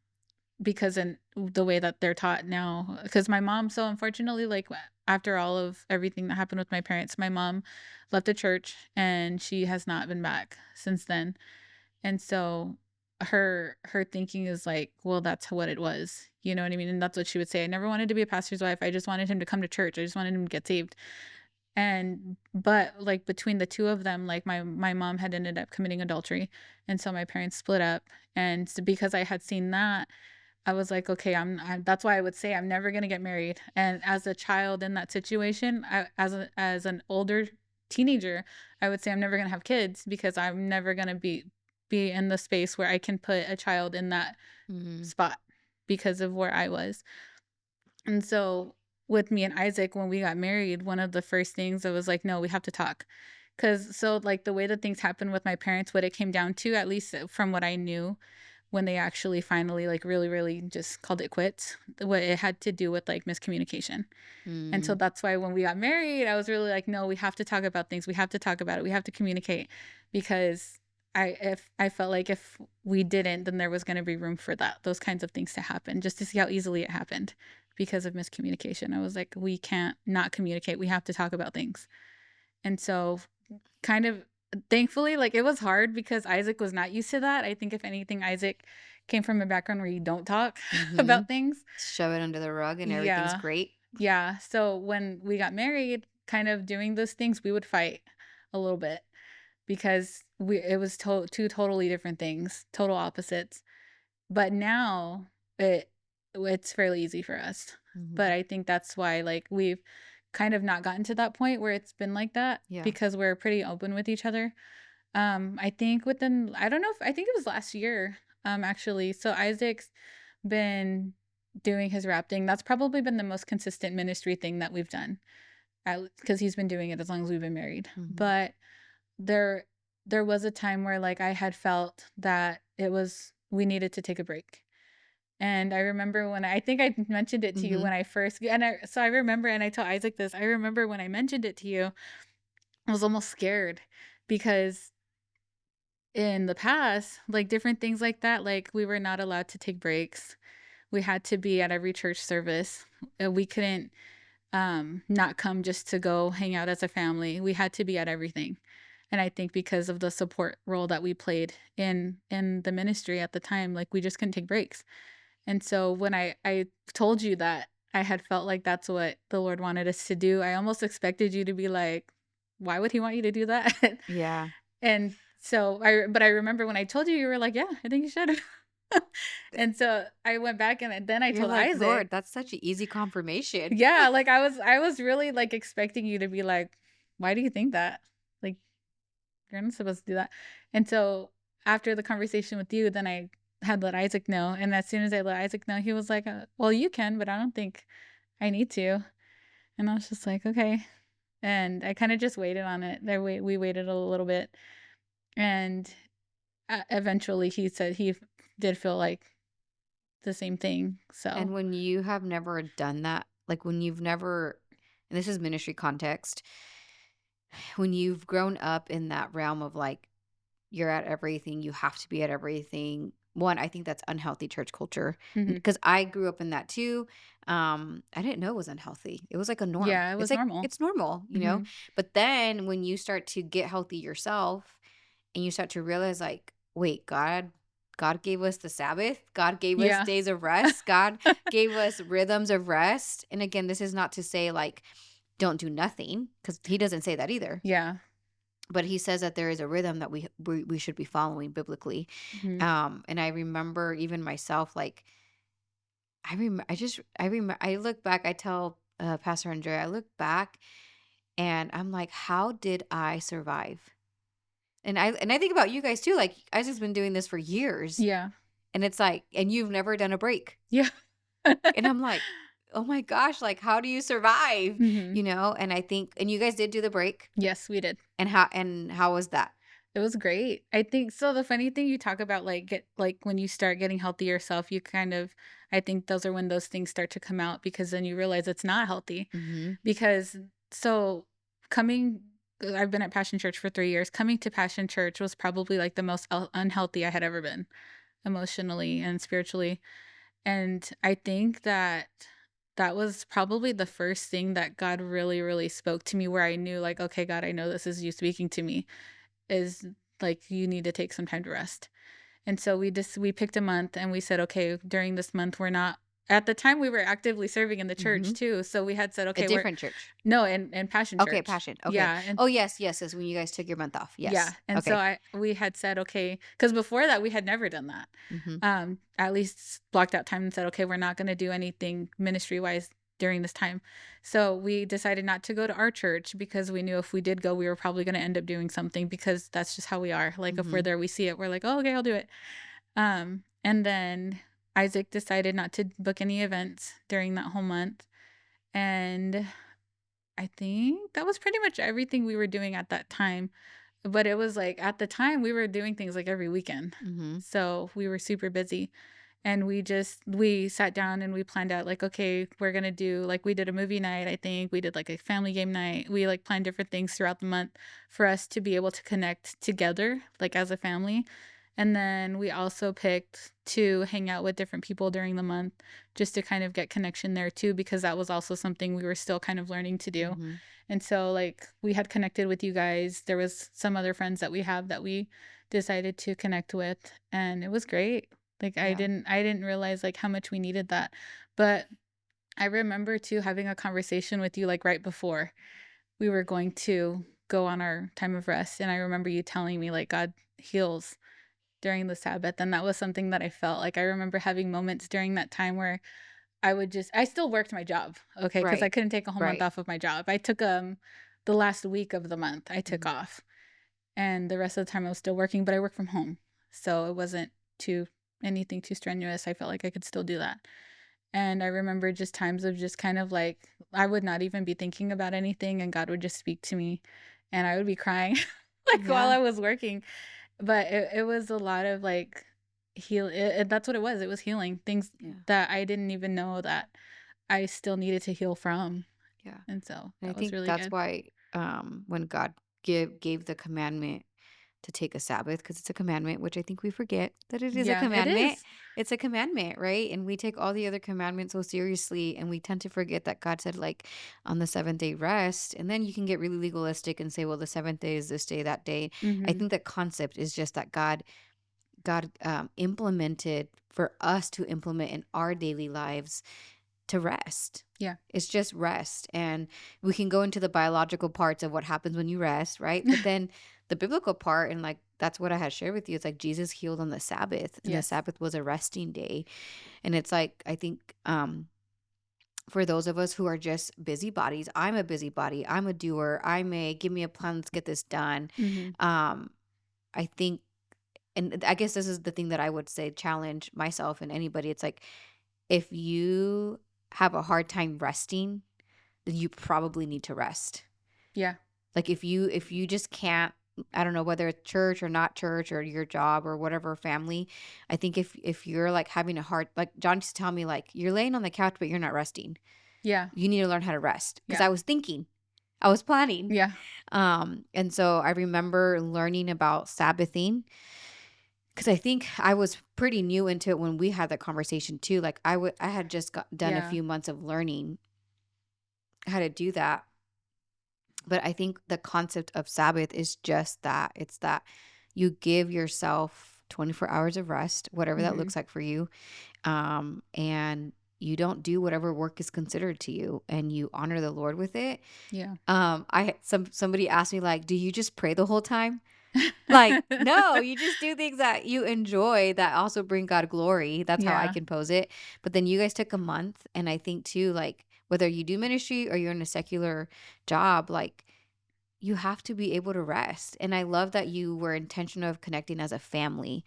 because in the way that they're taught now, because my mom, so unfortunately, like after all of everything that happened with my parents, my mom left the church and she has not been back since then. And so her thinking is like, well, that's what it was. You know what I mean? And that's what she would say. I never wanted to be a pastor's wife. I just wanted him to come to church. I just wanted him to get saved. And but like between the two of them, like my mom had ended up committing adultery. And so my parents split up. And so because I had seen that, I was like, okay, that's why I would say I'm never gonna get married. And as a child in that situation, as an older teenager, I would say I'm never gonna have kids because I'm never gonna be in the space where I can put a child in that Mhm. spot because of where I was. And so with me and Isaac, when we got married, one of the first things I was like, no, we have to talk. Cause so like the way that things happened with my parents, what it came down to, at least from what I knew, when they actually finally like really, really just called it quits, what it had to do with like miscommunication. And so Mm. that's why when we got married, I was really like, no, we have to talk about things. We have to talk about it. We have to communicate because if I felt like if we didn't, then there was going to be room for those kinds of things to happen, just to see how easily it happened because of miscommunication. I was like, we can't not communicate. We have to talk about things. And so kind of thankfully, like, it was hard because Isaac was not used to that. I think if anything, Isaac came from a background where you don't talk about Mhm. things. Shove it under the rug and everything's Yeah. great. Yeah. So when we got married, kind of doing those things, we would fight a little bit because it was two totally different things, total opposites. But now it's fairly easy for us. But Mhm. I think that's why, like, we've kind of not gotten to that point where it's been like that Yeah. because we're pretty open with each other. I think within I don't know if I think it was last year, actually. So Isaac's been doing his rap thing. That's probably been the most consistent ministry thing that we've done. Because he's been doing it as long as we've been married. Mhm. But there there was a time where, like, I had felt that it was we needed to take a break. And I remember when I think I mentioned it to you Mhm. when I first I remember, and I told Isaac this. I remember when I mentioned it to you, I was almost scared because in the past, like, different things like that, like, we were not allowed to take breaks. We had to be at every church service. We couldn't, not come just to go hang out as a family. We had to be at everything. And I think because of the support role that we played in the ministry at the time, like, we just couldn't take breaks. And so when I told you that I had felt like that's what the Lord wanted us to do, I almost expected you to be like, "Why would he want you to do that?" Yeah. And so I remember when I told you, you were like, "Yeah, I think you should." And so I went back and then I You're told like, Isaac. "Lord, that's such an easy confirmation." Yeah, like, I was really, like, expecting you to be like, "Why do you think that? Like, you're not supposed to do that." And so after the conversation with you, then I had let Isaac know, and as soon as I let Isaac know, he was like, "Well, you can, but I don't think I need to." And I was just like, "Okay." And I kinda just waited on it. We waited a little bit, and, eventually he said he did feel like the same thing, so. And when you have never done that, like, when you've never and this is ministry context, when you've grown up in that realm of, like, you're at everything, you have to be at everything. One, I think that's unhealthy church culture Mhm. because I grew up in that too. I didn't know it was unhealthy. It was like a norm. Yeah, it It's was like normal. it's normal, you know? Mhm. But then when you start to get healthy yourself and you start to realize like, wait, God gave us the Sabbath. God gave us Yeah. days of rest. God gave us rhythms of rest. And again, this is not to say like don't do nothing because he doesn't say that either, Yeah. but he says that there is a rhythm that we should be following biblically. Mhm. And I remember even myself, like I look back, I tell Pastor Andre, I look back and I'm like, how did I survive? And I think about you guys too. Like Isaac's been doing this for years, Yeah. and it's like, and you've never done a break, Yeah. and I'm like, oh my gosh, like how do you survive? Mhm. And I think, and you guys did do the break, Yes, we did. and how was that? It was great. I think so the funny thing you talk about, like, when you start getting healthy yourself, you kind of I think those are when those things start to come out because then you realize it's not healthy. Mm-hmm. Because so coming I've been at Passion Church for 3 years. Coming to Passion Church was probably, like, the most unhealthy I had ever been, emotionally and spiritually. And I think that that was probably the first thing that God really, really spoke to me where I knew, like, "Okay, God, I know this is you speaking to me." Is like, "You need to take some time to rest." And so we picked a month and we said, "Okay, during this month, we're not." At the time, we were actively serving in the church Mm-hmm. too, so we had said, A "Okay, we're." different church. No, in Passion Okay, Church. passion. Okay. Yeah, and Oh yes, yes, is when you guys took your month off. yeah, Yes. and so Okay. we had said, "Okay," because before that, we had never done that. Mm-hmm. At least blocked out time and said, "Okay, we're not gonna do anything ministry-wise during this time." So, we decided not to go to our church because we knew if we did go, we were probably gonna end up doing something because that's just how we are. Like, if we're Mm-hmm. there, we see it, we're like, "Oh, okay, I'll do it." And then Isaac decided not to book any events during that whole month, and I think that was pretty much everything we were doing at that time. But it was like at the time, we were doing things like every weekend. Mm-hmm. So we were super busy. And we sat down and we planned out like, okay, we're gonna do like we did a movie night, I think. We did like a family game night. We like planned different things throughout the month for us to be able to connect together, like as a family. And then we also picked to hang out with different people during the month just to kind of get connection there too, because that was also something we were still kind of learning to do. Mhm. And so, like, we had connected with you guys. There was some other friends that we have that we decided to connect with, and it was great. Like, Yeah. I didn't realize, like, how much we needed that. But I remember too having a conversation with you, like, right before we were going to go on our time of rest, and I remember you telling me, like, God heals during the Sabbath, and that was something that I felt. Like, I remember having moments during that time where I still worked my job, okay, because I Right. couldn't take a whole month Right. off of my job. I took, the last week of the month I took Mhm. off, and the rest of the time I was still working, but I work from home, so it wasn't too anything too strenuous. I felt like I could still do that. And I remember just times of just kind of like I would not even be thinking about anything and God would just speak to me and I would be crying like while Yeah. I was working. But it was a lot of like that's what it was. It was healing things Yeah. that I didn't even know that I still needed to heal from. Yeah. And so And I that was think really that's good. why when God gave the commandment to take a Sabbath, because it's a commandment, which I think we forget that it is a Yeah, it commandment. is. It's a commandment, right? And we take all the other commandments so seriously, and we tend to forget that God said, like, on the seventh day rest. And then you can get really legalistic and say, well, the seventh day is this day, that day. I Mhm. think the concept is just that God implemented for us to implement in our daily lives to rest. Yeah. It's just rest. And we can go into the biological parts of what happens when you rest, right? But then the biblical part, and like that's what I had shared with you, it's like Jesus healed on the Sabbath, and the Yes. Sabbath was a resting day. And it's like, I think, for those of us who are just busybodies, I'm a busybody, I'm a doer, I'm a give me a plan, let's get this done. Mhm. Um, I think, and I guess this is the thing that I would say challenge myself and anybody. It's like, if you have a hard time resting, then you probably need to rest. Yeah. Like if you just can't, I don't know whether it's church or not church or your job or whatever family, I think if you're like having a hard, like John used to tell me, like, you're laying on the couch but you're not resting. Yeah. You need to learn how to rest, because Yeah. I was thinking, I was planning. Yeah. And so I remember learning about Sabbathing, because I think I was pretty new into it when we had that conversation too. Like I had just done a Yeah. few months of learning how to do that. But I think the concept of Sabbath is just that. It's that you give yourself 24 hours of rest, whatever that Mhm. looks like for you. And you don't do whatever work is considered to you, and you honor the Lord with it. Yeah. Somebody asked me, like, do you just pray the whole time? Like, no, you just do things that you enjoy that also bring God glory. That's how I Yeah. can pose it. But then you guys took a month, and I think too, like, whether you do ministry or you're in a secular job, like, you have to be able to rest. And I love that you were intentional of connecting as a family.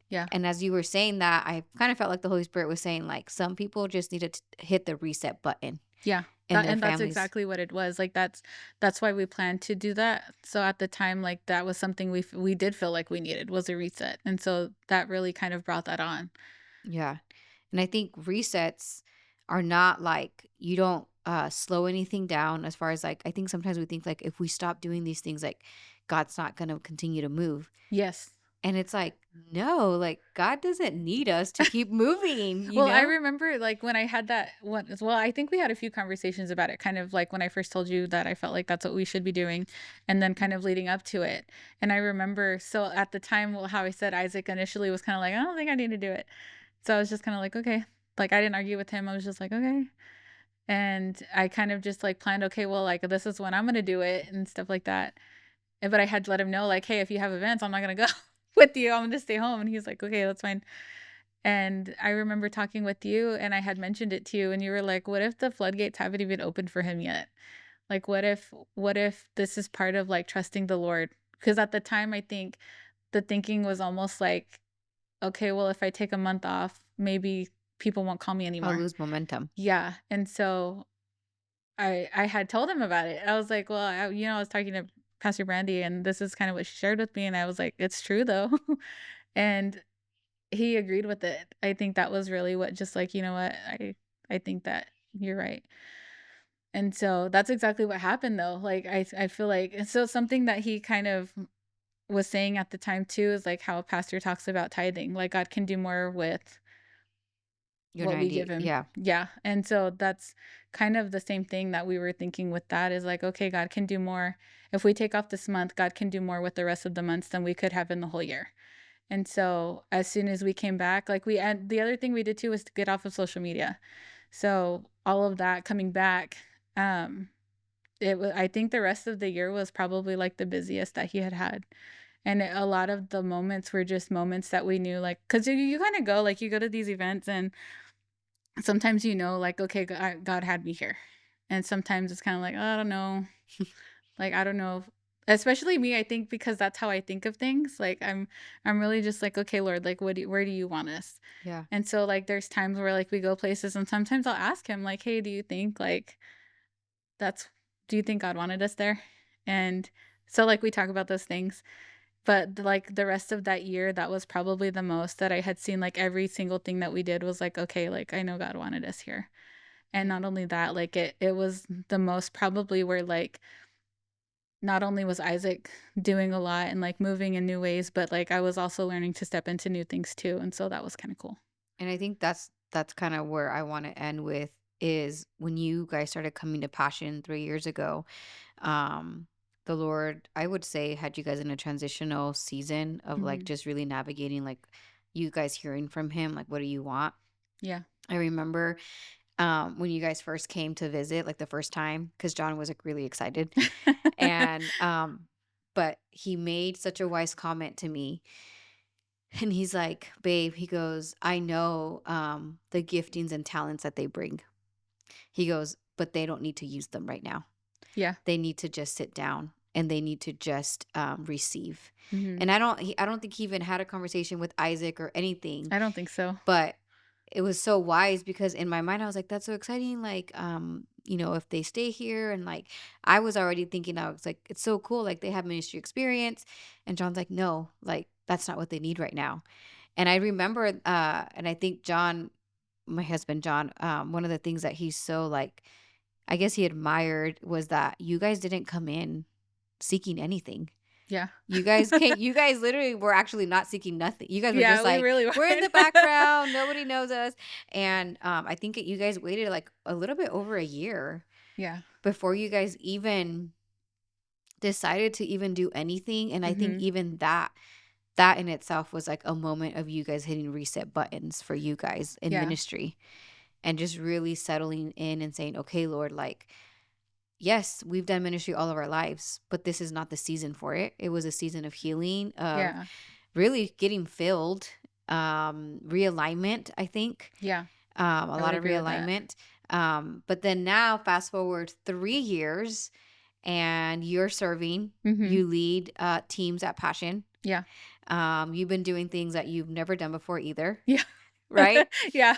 Yeah. And as you were saying that, I kind of felt like the Holy Spirit was saying, like, some people just need to hit the reset button Yeah. in That their and that's families. exactly what it was. Like, that's why we planned to do that. So at the time, like, that was something we did feel like we needed was a reset. And so that really kind of brought that on. Yeah. And I think resets are not like, you don't slow anything down. As far as, like, I think sometimes we think, like, if we stop doing these things, like, God's not going to continue to move. Yes. And it's like, no, like, God doesn't need us to keep moving, you Well, I know? remember, like, when I had that one well, I think we had a few conversations about it, kind of like when I first told you that I felt like that's what we should be doing, and then kind of leading up to it. And I remember so at the time, well, how I said Isaac initially was kinda like, "I don't think I need to do it." So I was just kinda like, "Okay." Like, I didn't argue with him. I was just like, "Okay." And I kind of just, like, planned, "Okay, well, like, this is when I'm gonna do it," and stuff like that. But I had to let him know, like, "Hey, if you have events, I'm not gonna go with you. I'm gonna stay home." And he's like, "Okay, that's fine." And I remember talking with you, and I had mentioned it to you, and you were like, "What if the floodgates haven't even opened for him yet? Like, what if this is part of, like, trusting the Lord?" Because at the time, I think the thinking was almost like, "Okay, well, if I take a month off, maybe people won't call me I'll anymore." lose momentum. Yeah, and so I had told him about it. I was like, "Well, I was talking to Pastor Brandy, and this is kind of what she shared with me," and I was like, "It's true, though." And he agreed with it. I think that was really what just like, "You know what? I think that you're right." And so that's exactly what happened though. Like I feel like and so something that he kind of was saying at the time too is, like, how a pastor talks about tithing, like, God can do more with Your what we 90, give him. yeah. Yeah, and so that's kind of the same thing that we were thinking with that is like, okay, God can do more. If we take off this month, God can do more with the rest of the months than we could have in the whole year. And so as soon as we came back, like and the other thing we did too was to get off of social media. So all of that coming back, um, I think the rest of the year was probably like the busiest that he had had. And a lot of the moments were just moments that we knew, like, because you kind of go, like, you go to these events and sometimes like, okay, God had me here. And sometimes it's kind of like, oh, I don't know. Like, I don't know. Especially me, I think because that's how I think of things. Like, I'm really just like, okay, Lord, like, where do you want us? Yeah. And so, like, there's times where like we go places, and sometimes I'll ask him, like, hey, do you think like that's, do you think God wanted us there? And so, like, we talk about those things. But like the rest of that year, that was probably the most that I had seen. Like every single thing that we did was like, okay, like I know God wanted us here. And Yeah. not only that, like it was the most probably where like not only was Isaac doing a lot and like moving in new ways, but like I was also learning to step into new things too. And so that was kind of cool. And I think that's kind of where I want to end with is when you guys started coming to Passion 3 years ago. Um the Lord, I would say, had you guys in a transitional season of like Hmm. just really navigating, like you guys hearing from him, like what do you want? Yeah. I remember when you guys first came to visit, like the first time, because John was like really excited. And but he made such a wise comment to me. And he's like, babe, he goes, I know the giftings and talents that they bring. He goes, but they don't need to use them right now. Yeah. They need to just sit down and they need to just receive. Hmm. And I don't think he even had a conversation with Isaac or anything, I don't think so. but it was so wise because in my mind I was like, that's so exciting. Like, if they stay here and like I was already thinking, I was like, it's so cool. Like they have ministry experience. And John's like, no, like that's not what they need right now. And I remember, and I think John, my husband John, one of the things that he's so like, I guess he admired was that you guys didn't come in seeking anything. Yeah. You guys literally were actually not seeking nothing. You guys were just Yeah, we like, really we're in would. the background, nobody knows us. And I think you guys waited like a little bit over a year Yeah. before you guys even decided to even do anything. And I think Hmm. even that in itself was like a moment of you guys hitting reset buttons for you guys in Yeah. ministry and just really settling in and saying, okay, Lord, like, yes, we've done ministry all of our lives, but this is not the season for it. It was a season of healing, of Yeah. really getting filled, realignment, I think, Yeah. a I would lot of agree with that. realignment. But then now, fast forward 3 years, and you're serving, Hmm. you lead teams at Passion. Yeah. You've been doing things that you've never done before either, Yeah. right? Yeah.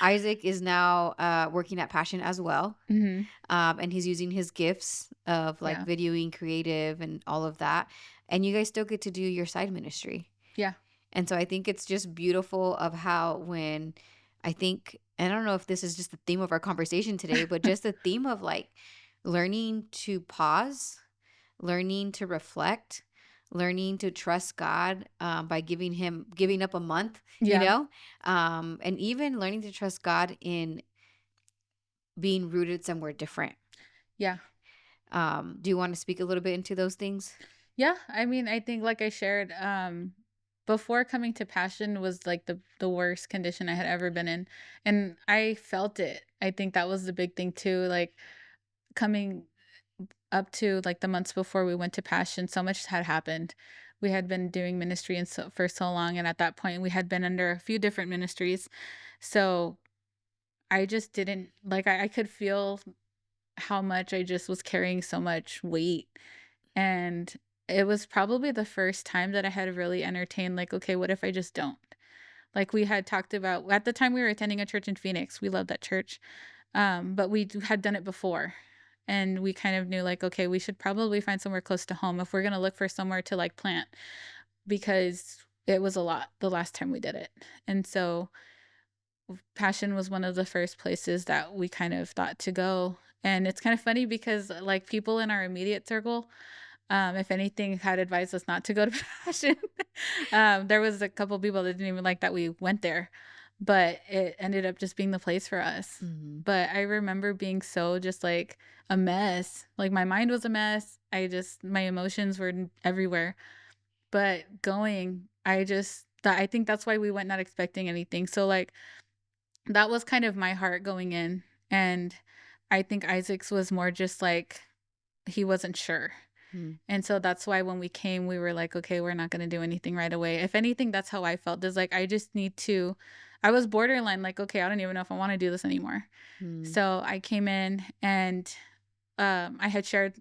Isaac is now working at Passion as well. Hmm. And he's using his gifts of like Yeah. videoing, creative, and all of that. And you guys still get to do your side ministry. Yeah. And so I think it's just beautiful of how when I think, and I don't know if this is just the theme of our conversation today, but just the theme of like learning to pause, learning to reflect, learning to trust God by giving up a month, Yeah. and even learning to trust God in being rooted somewhere different. Yeah. Do you want to speak a little bit into those things? Yeah, I mean, I think like I shared, before coming to Passion was like the worst condition I had ever been in, and I felt it. I think that was the big thing too, like coming up to like the months before we went to Passion, so much had happened. We had been doing ministry for so long, and at that point we had been under a few different ministries. So I just didn't like I could feel how much I just was carrying so much weight. And it was probably the first time that I had really entertained, like, okay, what if I just don't? Like we had talked about at the time we were attending a church in Phoenix. We loved that church. But had done it before. And we kind of knew like, okay, we should probably find somewhere close to home if we're gonna look for somewhere to like plant because it was a lot the last time we did it. And so Passion was one of the first places that we kind of thought to go. And it's kind of funny because like people in our immediate circle, If anything, had advised us not to go to Passion. There was a couple people that didn't even like that we went there, but it ended up just being the place for us. Mhm. But I remember being so just like a mess. Like my mind was a mess. My emotions were everywhere. But going, I think that's why we went not expecting anything. So like that was kind of my heart going in. And I think Isaac's was more just like he wasn't sure. Mm. And so that's why when we came, we were like, okay, we're not going to do anything right away. If anything, that's how I felt. Is like, I just need to, I was borderline like, okay, I don't even know if I want to do this anymore. Mm. So I came in and I had shared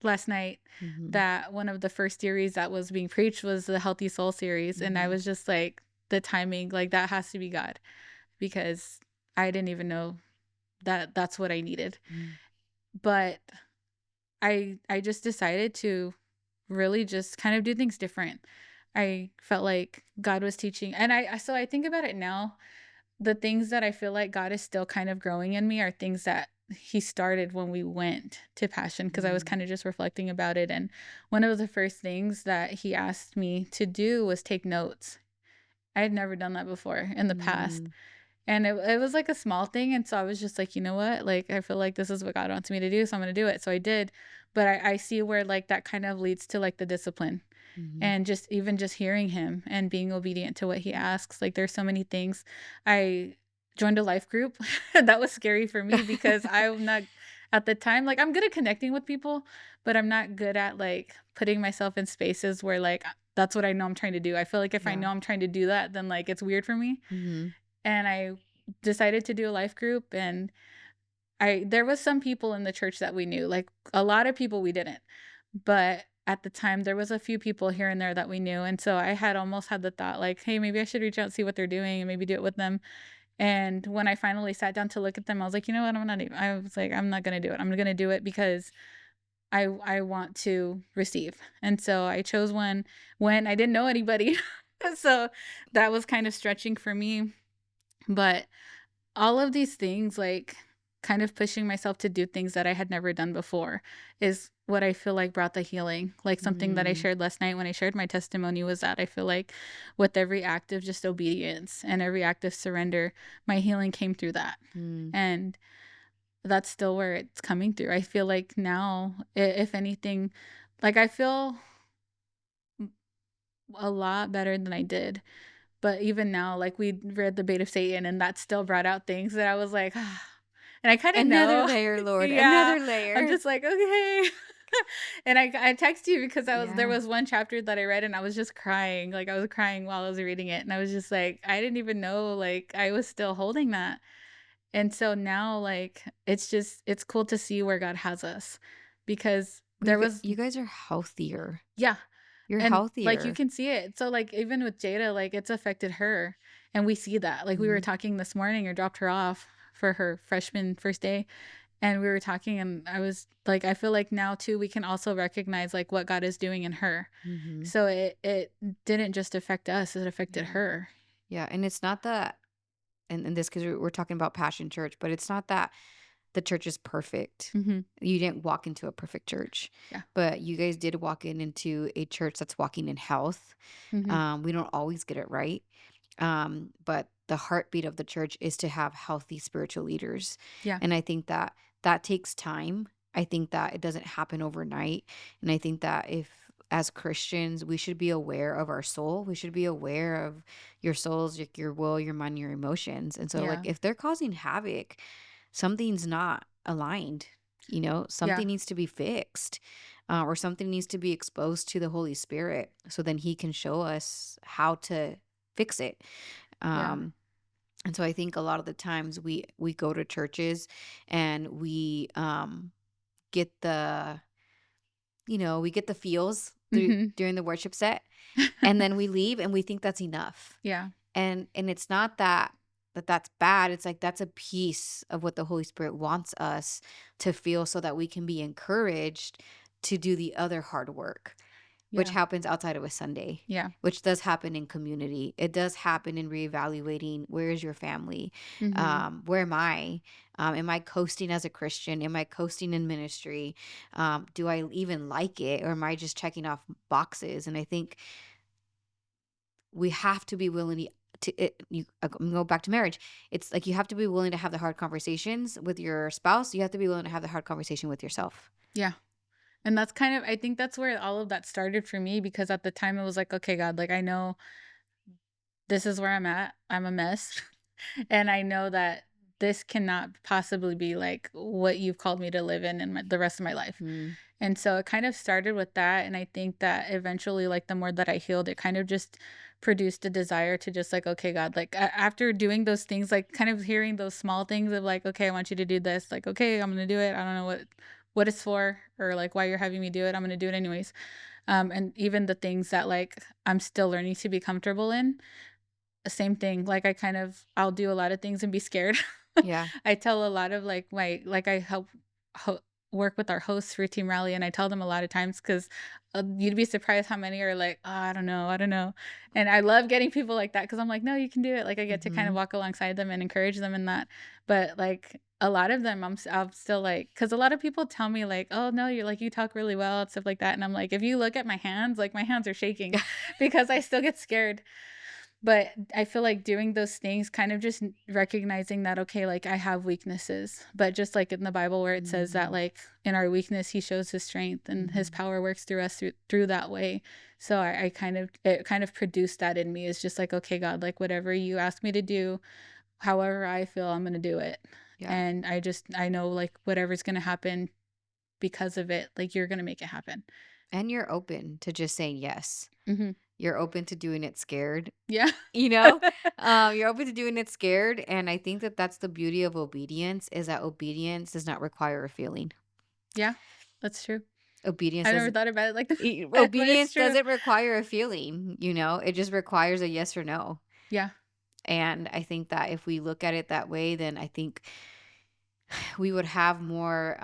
last night Mhm. that one of the first series that was being preached was the Healthy Soul series. And I Mhm. was just like, the timing, like that has to be God because I didn't even know that that's what I needed. Mm. But I just decided to really just kind of do things different. I felt like God was teaching and I think about it now, the things that I feel like God is still kind of growing in me are things that he started when we went to Passion because I was Mm. kind of just reflecting about it and one of the first things that he asked me to do was take notes. I had never done that before in the past. Mm. And it was like a small thing, and so I was just like, "You know what? Like, I feel like this is what God wants me to do, so I'm gonna do it." So I did, but I see where, like, that kind of leads to, like, the discipline, Mhm. and just even just hearing him and being obedient to what he asks, like, there's so many things. I joined a life group. That was scary for me because I'm not at the time like, I'm good at connecting with people, but I'm not good at, like, putting myself in spaces where, like, that's what I know I'm trying to do. I feel like if I Yeah. know I'm trying to do that, then, like, it's weird for me. Mhm. And I decided to do a life group, and I there was some people in the church that we knew, like, a lot of people we didn't, but at the time, there was a few people here and there that we knew, and so I had almost had the thought, like, "Hey, maybe I should reach out and see what they're doing and maybe do it with them." And when I finally sat down to look at them, I was like, "You know what? I was like, "I'm not gonna do it. I'm gonna do it because I want to receive." And so I chose one when I didn't know anybody. So that was kind of stretching for me, but all of these things, like, kind of pushing myself to do things that I had never done before is what I feel like brought the healing. Like, something that I Mm. shared last night when I shared my testimony was that I feel like with every act of just obedience and every act of surrender, my healing came through that. Mm. And that's still where it's coming through. I feel like now, if anything, like, I feel a lot better than I did. But even now, like, we read The Bait of Satan, and that still brought out things that I was like, "Ah," and I kinda Another know. layer, Lord, Yeah, another I'm layer. just like, "Okay." And I text you because there Yeah. was one chapter that I read, and I was just crying, like, I was crying while I was reading it, and I was just like, I didn't even know, like, I was still holding that. And so now, like, it's cool to see where God has us because Well, there was you guys are healthier. yeah. You're And, like, you healthier. can see it. So, like, even with Jada, like, it's affected her, and we see that. Like, we were Mhm. talking this morning, I dropped her off for her freshman first day, and we were talking, and I was like, I feel like now too, we can also recognize, like, what God is doing in her. Mhm. So it didn't just affect us, it affected Yeah. her. Yeah, and it's not that and this because we're talking about Passion Church, but it's not that the church is perfect. Mhm. You didn't walk into a perfect church, Yeah. but you guys did walk into a church that's walking in health. Mhm. We don't always get it right, but the heartbeat of the church is to have healthy spiritual leaders, Yeah. and I think that that takes time. I think that it doesn't happen overnight, and I think that if as Christians, we should be aware of our soul. We should be aware of your souls, your will, your mind, your emotions. And so, like, Yeah. if they're causing havoc, something's not aligned. Yeah. Something needs to be fixed, or something needs to be exposed to the Holy Spirit so then He can show us how to fix it. Yeah. Um, and so I think a lot of the times we go to churches and we get the we get the feels Mhm. during the worship set, and then we leave and we think that's enough. Yeah. And it's not that's bad. It's like that's a piece of what the Holy Spirit wants us to feel so that we can be encouraged to do the other hard work. which Yeah. happens outside of a Sunday, Yeah. which does happen in community. It does happen in reevaluating, where is your family? Mhm. Where am I? Am I coasting as a Christian? Am I coasting in ministry? Do I even like it? Or am I just checking off boxes? And I think we have to be willing I'm gonna go back to marriage. It's like you have to be willing to have the hard conversations with your spouse. You have to be willing to have the hard conversation with yourself. Yeah. And that's kind of I think that's where all of that started for me because at the time it was like, "Okay, God, like, I know this is where I'm at. I'm a mess. And I know that this cannot possibly be like what you've called me to live in the rest of my life." Mm, And so it kind of started with that. And I think that eventually, like, the more that I healed, it kind of just produced a desire to just like, okay, God, like after doing those things, like kind of hearing those small things of like, okay, I want you to do this. Like, okay, I'm going to do it. I don't know what it's for or like why you're having me do it. I'm going to do it anyways. And even the things that like I'm still learning to be comfortable in, same thing, like, I'll do a lot of things and be scared. yeah. I tell a lot of, like, I help ho work with our hosts for Team Rally, and I tell them a lot of times 'cause, you'd be surprised how many are like, "Oh, I don't know," and I love getting people like that because 'cause I'm like, "No, you can do it," like, I get to kind of Hmm. walk alongside them and encourage them in that, but, like, a lot of them, I'm still like, because a lot of people tell me, like, "Oh, no, you're like, you talk really well," and stuff like that, and I'm like, "If you look at my hands, like, my hands are shaking because I still get scared." But I feel like doing those things, kind of just recognizing that, okay, like I have weaknesses, but just like in the Bible where it says that Mm, like in our weakness, he shows his strength and his mhm. power works through us through that way. So I kind of, it kind of produced that in me. It's just like, okay, God, like whatever you ask me to do, however I feel, I'm going to do it. Yeah. And I know like whatever's going to happen because of it, like you're going to make it happen. And you're open to just saying yes. Hmm. You're open to doing it scared, Yeah. you know? You're open to doing it scared, and I think that that's the beauty of obedience, is that obedience does not require a feeling. Yeah. That's true. Obedience I never doesn't thought about it like that, but it's obedience true. doesn't require a feeling, you know? It just requires a yes or no. Yeah. And I think that if we look at it that way, then I think we would have more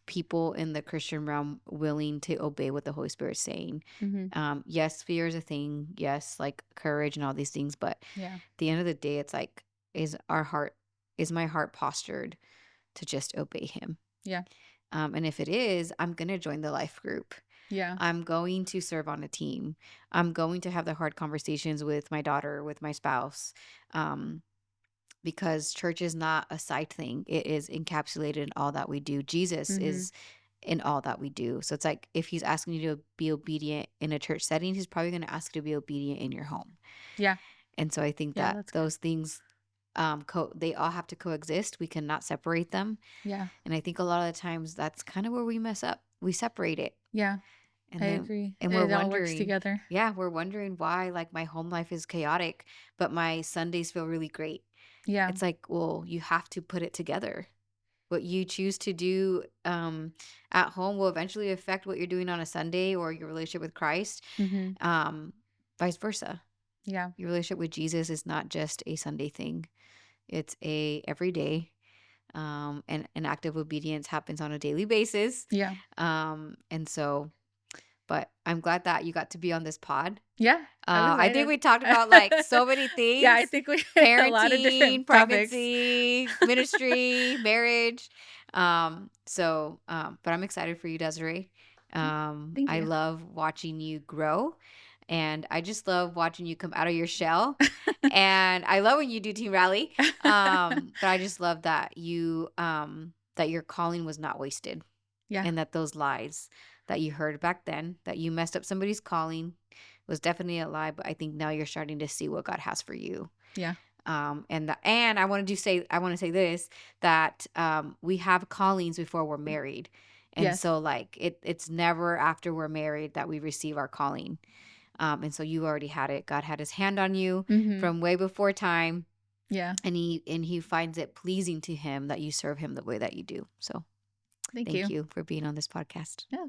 people in the Christian realm willing to obey what the Holy Spirit's saying. Mhm. Yes, fear is a thing. Yes, like courage and all these things. But Yeah. at the end of the day, it's like, is our heart, is my heart postured to just obey Him? Yeah. And if it is, I'm going to join the life group. Yeah. I'm going to serve on a team. I'm going to have the hard conversations with my daughter, with my spouse. Um, because church is not a side thing. It is encapsulated in all that we do. Jesus Mhm. is in all that we do. So it's like if he's asking you to be obedient in a church setting, he's probably going to ask you to be obedient in your home. Yeah. And so I think Yeah, that that's good. those things they all have to coexist. We cannot separate them. Yeah. And I think a lot of the times that's kind of where we mess up. We separate it. Yeah. I And then agree. and we're It all works wondering, together. yeah, we're wondering why like my home life is chaotic, but my Sundays feel really great. Yeah. It's like, well, you have to put it together. What you choose to do at home will eventually affect what you're doing on a Sunday or your relationship with Christ. Mhm. Um, Vice versa. Yeah. Your relationship with Jesus is not just a Sunday thing. It's a everyday. And an act of obedience happens on a daily basis. Yeah. And so, but I'm glad that you got to be on this pod. Yeah. I'm I think excited. we talked about like so many Yeah, I things: think we hit a lot of parenting, different topics. pregnancy, ministry, marriage. But I'm excited for you, Desiree. Thank I you. love watching you grow, and I just love watching you come out of your shell. And I love when you do team rally. But I just love that that your calling was not wasted, Yeah. and that those lies that you heard back then, that you messed up somebody's calling, was definitely a lie. But I think now you're starting to see what God has for you. Yeah. And I want to say this, that we have callings before we're married. And Yes. so like it's never after we're married that we receive our calling. And so you already had it. God had his hand on you Mhm. from way before time, Yeah. and he finds it pleasing to him that you serve him the way that you do. So Thank thank you. you for being on this podcast. Yeah.